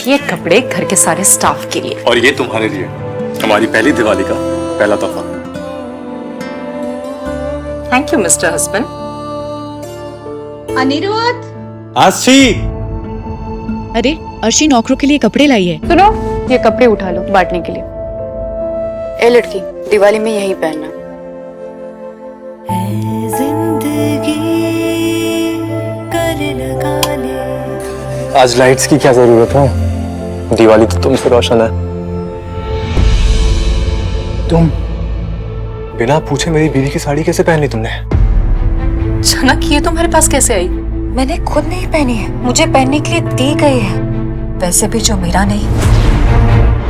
ये कपड़े घर के सारे स्टाफ के लिए। और ये तुम्हारे लिए, हमारी पहली दिवाली का पहला तोहफा। Thank you mister husband. Anirudh. Ashi. अरे अर्शी नौकरों के लिए कपड़े लाई है। सुनो, ये कपड़े उठा लो बांटने के लिए। ए लड़की, दिवाली में यही पहनना। आज लाइट्स की क्या जरूरत है, दिवाली तो तुमसे रोशन है। तुम बिना पूछे मेरी बीवी की साड़ी कैसे पहन ली तुमने? अचानक ये तुम्हारे पास कैसे आई? मैंने खुद नहीं पहनी है, मुझे पहनने के लिए दी गई है। वैसे भी जो मेरा नहीं,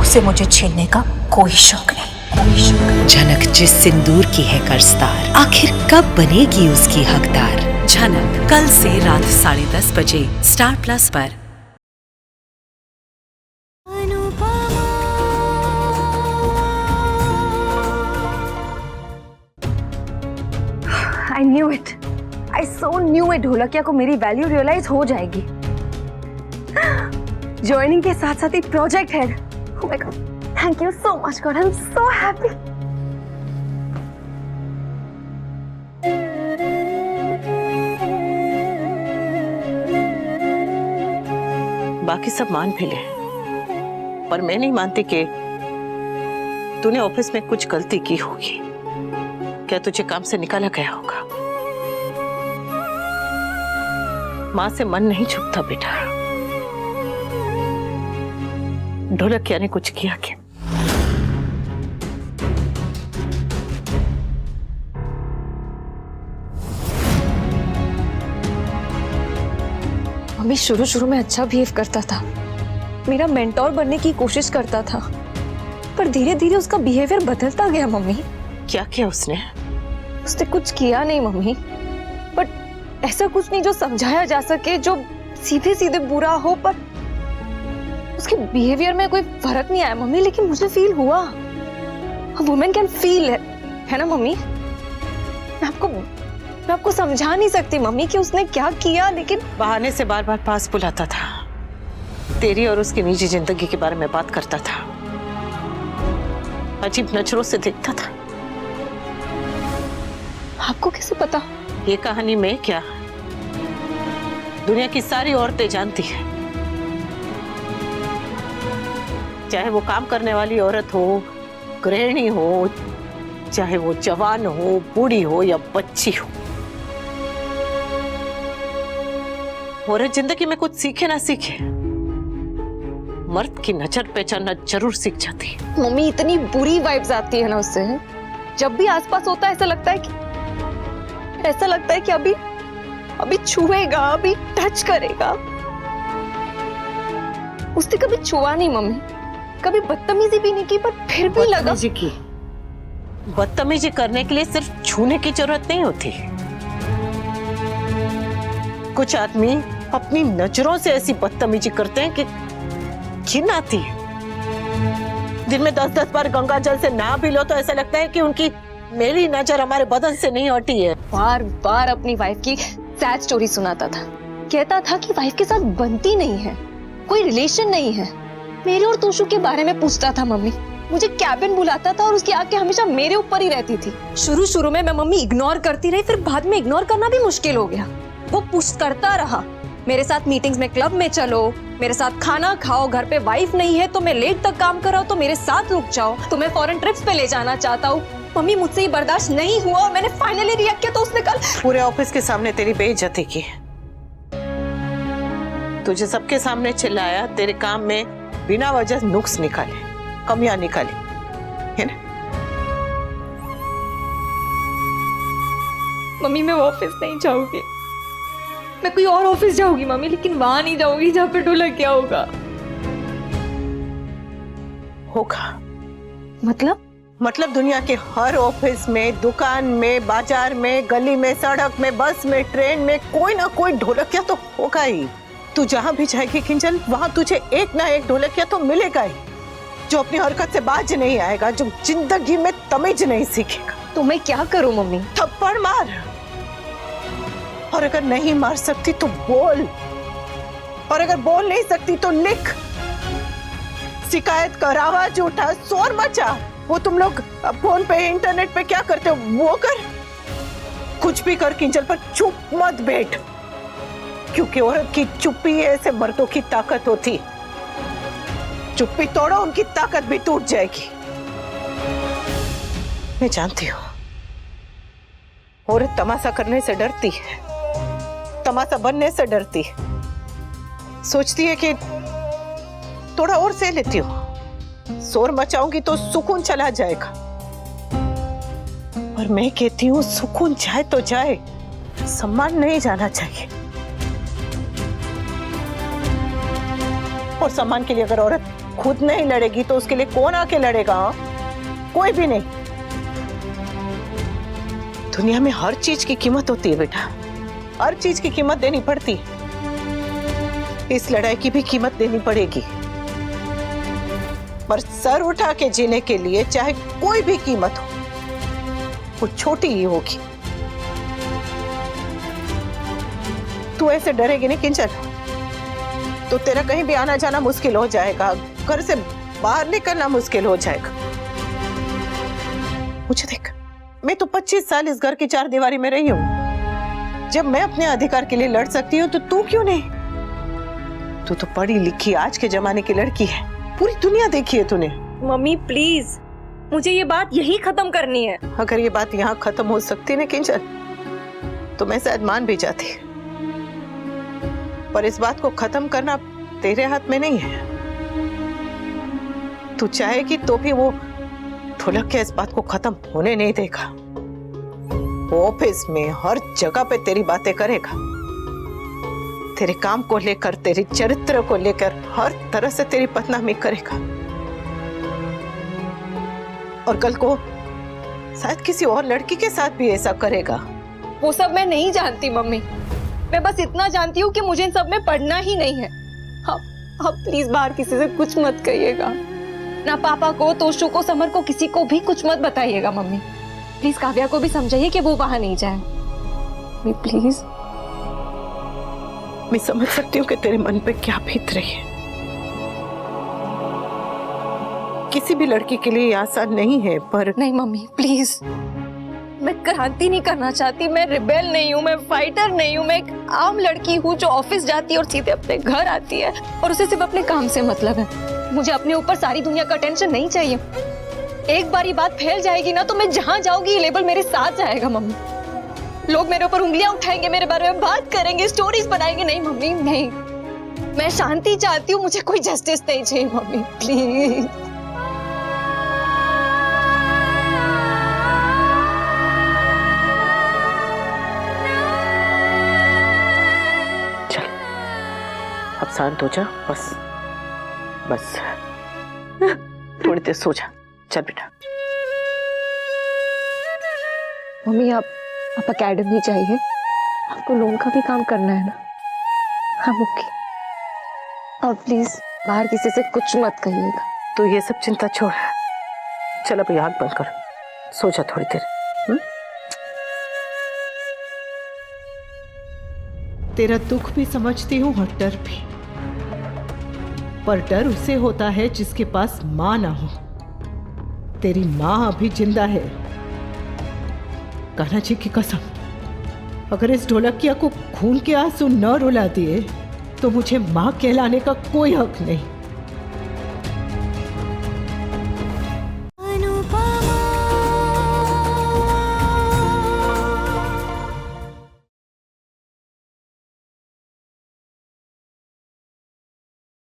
उसे मुझे छीनने का कोई शौक नहीं। झनक जिस सिंदूर की है कर्जदार, आखिर कब बनेगी उसकी हकदार। झनक कल से रात 10:30 बजे स्टार प्लस पर। I knew it. I so knew it. Dholakia को मेरी वैल्यू रियलाइज हो जाएगी। ज्वाइनिंग के साथ साथ ही project head. Oh my God. Thank you so much, God. I'm so happy. बाकी सब मान भी ले, पर मैं नहीं मानती कि तूने ऑफिस में कुछ गलती की होगी। क्या तुझे काम से निकाला गया होगा? माँ से मन नहीं छुपता बेटा। ढोलकिया ने कुछ किया क्या? मम्मी शुरू में अच्छा बिहेव करता था, मेरा मेंटोर बनने की कोशिश करता था, पर धीरे धीरे उसका बिहेवियर बदलता गया। मम्मी क्या किया उसने? उसने कुछ किया नहीं मम्मी, बट ऐसा कुछ नहीं जो समझाया जा सके, जो सीधे सीधे बुरा हो, पर उसके बिहेवियर में कोई फर्क नहीं आया मम्मी। लेकिन मुझे फील हुआ, a woman can feel है ना मम्मी? मैं आपको समझा नहीं सकती मम्मी कि उसने क्या किया, लेकिन बहाने से बार बार पास बुलाता था, तेरी और उसकी निजी जिंदगी के बारे में बात करता था, अजीब नजरों से देखता था। आपको कैसे पता? ये कहानी में क्या, दुनिया की सारी औरतें जानती हैं। चाहे वो काम करने वाली औरत हो, गृहिणी हो, चाहे वो जवान हो, बूढ़ी हो या बच्ची हो, औरत जिंदगी में कुछ सीखे ना सीखे, मर्द की नजर पहचानना जरूर सीख जाती है। मम्मी इतनी बुरी वाइब्स आती है ना उससे, जब भी आसपास होता है ऐसा लगता है कि अभी छुएगा, अभी टच करेगा। उसने कभी छुआ नहीं मम्मी, कभी बदतमीजी भी नहीं की, पर फिर भी लगा। बदतमीजी करने के लिए सिर्फ छूने की जरूरत नहीं होती। कुछ आदमी अपनी नजरों से ऐसी बदतमीजी करते हैं कि घिन आती है। दिन में 10-10 बार गंगा जल से नहा भी लो तो ऐसा लगता है कि उनकी मेरी नजर हमारे बदन से नहीं हटी है। बार बार अपनी वाइफ की सैड स्टोरी सुनाता था, कहता था कि वाइफ के साथ बनती नहीं है, कोई रिलेशन नहीं है। मेरे और तोशु के बारे में पूछता था मम्मी, मुझे कैबिन बुलाता था और उसकी आंखें हमेशा मेरे ऊपर ही रहती थी। शुरू में मैं मम्मी इग्नोर करती रही, फिर बाद में इग्नोर करना भी मुश्किल हो गया। वो पुश करता रहा, मेरे साथ मीटिंग्स में, क्लब में चलो, मेरे साथ खाना खाओ, घर पे वाइफ नहीं है तो मैं लेट तक काम कर रहा हूँ तो मेरे साथ रुक जाओ, तो मैं फॉरेन ट्रिप्स पे ले जाना चाहता हूँ। मम्मी मुझसे ही बर्दाश्त नहीं हुआ और मैंने फाइनली रिएक्ट किया, तो उसने कल पूरे ऑफिस के सामने तेरी बेइज्जती की, तुझे सबके सामने चिल्लाया, तेरे काम में बिना वजह नुक्स निकाले, कमियां निकाली, है ना? मम्मी मैं वो ऑफिस नहीं जाऊंगी, मैं कोई और ऑफिस जाऊंगी मम्मी, लेकिन वहां नहीं जाऊंगी जहाँ पे ढोलकिया होगा। मतलब दुनिया के हर ऑफिस में, दुकान में, बाजार में, गली में, सड़क में, बस में, ट्रेन में कोई ना कोई ढोलकिया तो होगा ही। तू जहां भी जाएगी किंजल, वहां तुझे एक ना एक ढोलकिया तो मिलेगा ही, जो अपनी हरकत से बाज नहीं आएगा, जो जिंदगी में तमीज नहीं सीखेगा। तो मैं क्या करूं मम्मी? थप्पड़ मार, और अगर नहीं मार सकती तो बोल, और अगर बोल नहीं सकती तो लिख। शिकायत कर, आवाज उठा, शोर मचा। वो तुम लोग फोन पे इंटरनेट पे क्या करते हो वो कर, कुछ भी कर किंजल, पर चुप मत बैठ, क्योंकि औरत की चुप्पी ऐसे मर्दों की ताकत होती। चुप्पी तोड़ो, उनकी ताकत भी टूट जाएगी। मैं जानती हूँ औरत तमाशा करने से डरती है, तमाशा बनने से डरती है, सोचती है कि थोड़ा और सह लेती हूँ, शोर मचाऊंगी तो सुकून चला जाएगा। और मैं कहती हूँ सुकून जाए तो जाए, सम्मान नहीं जाना चाहिए। और सम्मान के लिए अगर औरत खुद नहीं लड़ेगी तो उसके लिए कौन आके लड़ेगा? कोई भी नहीं। दुनिया में हर चीज की कीमत होती है बेटा, हर चीज की कीमत देनी पड़ती है। इस लड़ाई की भी कीमत देनी पड़ेगी, पर सर उठा के जीने के लिए चाहे कोई भी कीमत हो, वो छोटी ही होगी। तू ऐसे डरेगी नहीं किंजल, तो तेरा कहीं भी आना जाना मुश्किल हो जाएगा, घर से बाहर निकलना मुश्किल हो जाएगा। मुझे देख, मैं तो 25 साल इस घर की चार दीवारी में रही हूँ। जब मैं अपने अधिकार के लिए लड़ सकती हूँ तो तू क्यों नहीं? तू तो पढ़ी लिखी आज के जमाने की लड़की है, पूरी दुनिया देखी है तूने। मम्मी प्लीज, मुझे ये बात यही खत्म करनी है। अगर ये बात यहाँ खत्म हो सकती ना किंजल, तो मैं शायद मान भी जाती, पर इस बात को खत्म करना तेरे हाथ में नहीं है। तू चाहेगी तो भी वो ढोलक के इस बात को खत्म होने नहीं देगा। वो ऑफिस में हर जगह पे तेरी बातें करेगा, तेरे काम को लेकर, तेरे चरित्र को लेकर हर तरह से तेरी बदनामी करेगा। और कल को शायद किसी और लड़की के साथ भी ऐसा करेगा। वो सब मैं नहीं जानती मम्मी, मैं बस इतना जानती हूँ कि मुझे इन सब में पढ़ना ही नहीं है। आप प्लीज बाहर किसी से कुछ मत कहिएगा, ना पापा को, तोशु को, समर को, किसी को भी कुछ मत बताइएगा। मम्मी प्लीज काव्या को भी समझाइए कि वो वहां नहीं जाए। Mummy please. मैं समझ सकती हूँ कि तेरे मन पे क्या बीत रही है। किसी भी लड़की के लिए ये आसान नहीं है, पर नहीं मम्मी प्लीज, मैं क्रांति नहीं करना चाहती, मैं रिबेल नहीं हूँ, मैं फाइटर नहीं हूँ, मैं एक आम लड़की हूँ जो ऑफिस जाती है और सीधे अपने घर आती है और उसे सिर्फ अपने काम से मतलब है। मुझे अपने ऊपर सारी दुनिया का टेंशन नहीं चाहिए। एक बार ये बात फैल जाएगी ना तो मैं जहाँ जाऊंगी ये लेबल मेरे साथ जाएगा। मम्मी लोग मेरे ऊपर उंगलियां उठाएंगे, मेरे बारे में बात करेंगे, स्टोरीज बनाएंगे। नहीं मम्मी नहीं, मैं शांति चाहती हूँ, मुझे कोई जस्टिस नहीं चाहिए। Mummy please. अब शांत हो जा, बस बस थोड़ी देर सो जा। चल बेटा। मम्मी आप एकेडमी जाइए, आपको लोन का भी काम करना है ना। हम ओके। और प्लीज बाहर किसी से कुछ मत कहिएगा। तू ये सब चिंता छोड़, चल अब आँख बंद कर, सो जा थोड़ी देर। तेरा दुख भी समझती हूँ और डर भी, पर डर उसे होता है जिसके पास माँ ना हो। तेरी माँ अभी जिंदा है, कान्हा जी की कसम, अगर इस ढोलकिया को खून के आंसू न रुला दिए तो मुझे माँ कहलाने का कोई हक नहीं।